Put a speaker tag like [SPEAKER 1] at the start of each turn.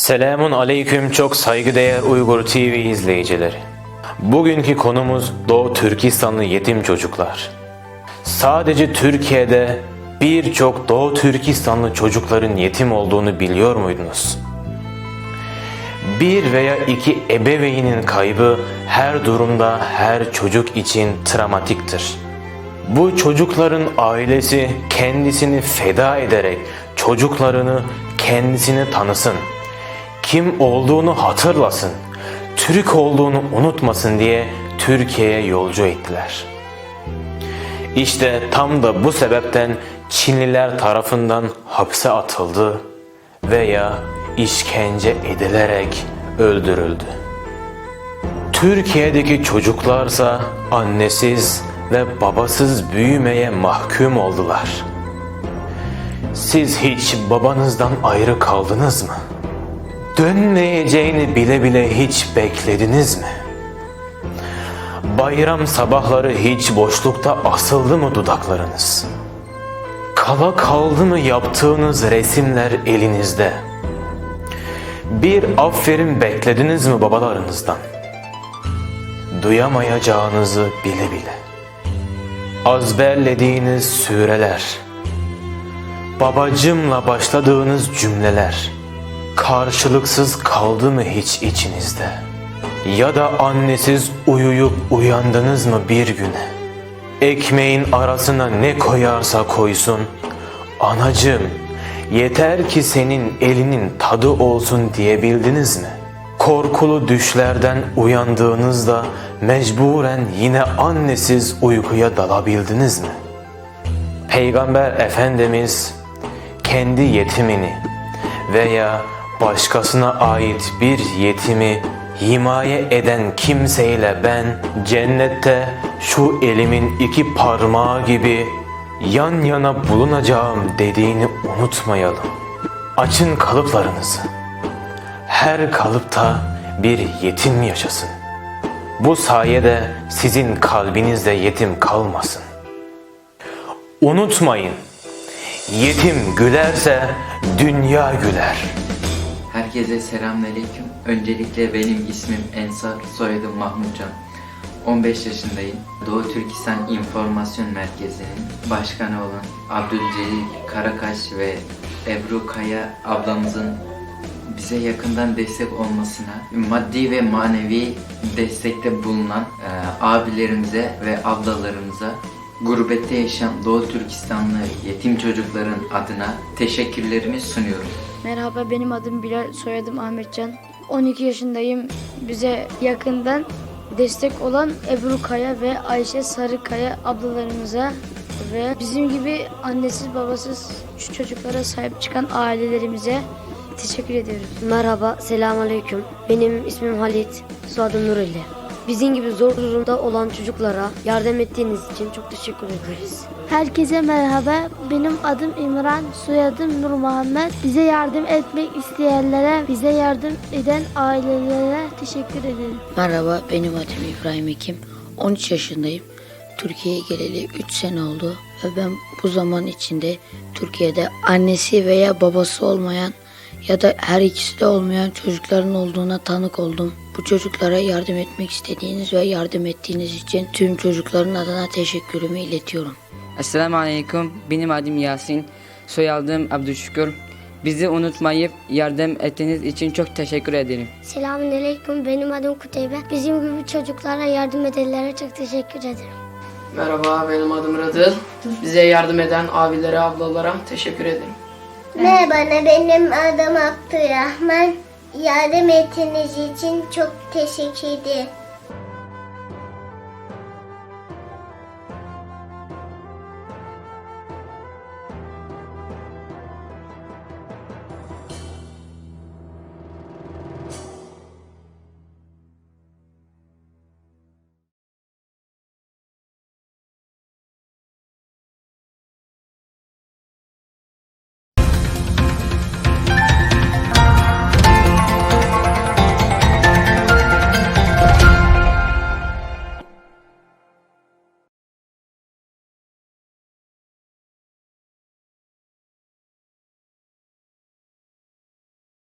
[SPEAKER 1] Selamun aleyküm çok saygıdeğer Uygur TV izleyicileri. Bugünkü konumuz Doğu Türkistanlı yetim çocuklar. Sadece Türkiye'de birçok Doğu Türkistanlı çocukların yetim olduğunu biliyor muydunuz? Bir veya iki ebeveynin kaybı her durumda her çocuk için travmatiktir. Bu çocukların ailesi kendisini feda ederek çocuklarını kendisini tanısın, kim olduğunu hatırlasın, Türk olduğunu unutmasın diye Türkiye'ye yolcu ettiler. İşte tam da bu sebepten Çinliler tarafından hapse atıldı veya işkence edilerek öldürüldü. Türkiye'deki çocuklarsa annesiz ve babasız büyümeye mahkum oldular. Siz hiç babanızdan ayrı kaldınız mı? Dönmeyeceğini bile bile hiç beklediniz mi? Bayram sabahları hiç boşlukta asıldı mı dudaklarınız? Kala kaldı mı yaptığınız resimler elinizde? Bir aferin beklediniz mi babalarınızdan? Duyamayacağınızı bile bile. Azberlediğiniz sureler, babacımla başladığınız cümleler karşılıksız kaldı mı hiç içinizde? Ya da annesiz uyuyup uyandınız mı bir güne? Ekmeğin arasına ne koyarsa koysun, anacığım yeter ki senin elinin tadı olsun diyebildiniz mi? Korkulu düşlerden uyandığınızda mecburen yine annesiz uykuya dalabildiniz mi? Peygamber Efendimiz kendi yetimini veya başkasına ait bir yetimi himaye eden kimseyle ben cennette şu elimin iki parmağı gibi yan yana bulunacağım dediğini unutmayalım. Açın kalıplarınızı. Her kalıpta bir yetim yaşasın. Bu sayede sizin kalbinizde yetim kalmasın. Unutmayın, yetim gülerse dünya güler.
[SPEAKER 2] Herkese selamünaleyküm. Öncelikle benim ismim Ensar, soyadım Mahmutcan. 15 yaşındayım. Doğu Türkistan İnformasyon Merkezi'nin başkanı olan Abdülcelil Karakaş ve Ebru Kaya ablamızın bize yakından destek olmasına, maddi ve manevi destekte bulunan abilerimize ve ablalarımıza, gurbette yaşayan Doğu Türkistanlı yetim çocukların adına teşekkürlerimi sunuyorum.
[SPEAKER 3] Merhaba, benim adım Bilal, soyadım Ahmetcan. 12 yaşındayım. Bize yakından destek olan Ebru Kaya ve Ayşe Sarıkaya ablalarımıza ve bizim gibi annesiz babasız şu çocuklara sahip çıkan ailelerimize teşekkür ediyoruz.
[SPEAKER 4] Merhaba, selamünaleyküm. Benim ismim Halit, soyadım Nureli. Bizim gibi zor durumda olan çocuklara yardım ettiğiniz için çok teşekkür ederiz.
[SPEAKER 5] Herkese merhaba. Benim adım İmran, soyadım Nur Muhammed. Bize yardım etmek isteyenlere, bize yardım eden ailelere teşekkür ederim.
[SPEAKER 6] Merhaba, benim adım İbrahim Ekim. 13 yaşındayım. Türkiye'ye geleli 3 sene oldu ve ben bu zaman içinde Türkiye'de annesi veya babası olmayan ya da her ikisi de olmayan çocukların olduğuna tanık oldum. Bu çocuklara yardım etmek istediğiniz ve yardım ettiğiniz için tüm çocukların adına teşekkürümü iletiyorum.
[SPEAKER 7] Esselamu Aleyküm, benim adım Yasin, soyadım Abdülşükür. Bizi unutmayıp yardım ettiğiniz için çok teşekkür ederim.
[SPEAKER 5] Selamünaleyküm. Benim adım Kuteybe. Bizim gibi çocuklara yardım edenlere çok teşekkür ederim.
[SPEAKER 8] Merhaba, benim adım Rıdıl. Bize yardım eden abilere, ablalara teşekkür ederim.
[SPEAKER 9] Merhaba, benim adım Abdurrahman. Yardım ettiğiniz için çok teşekkür ederim.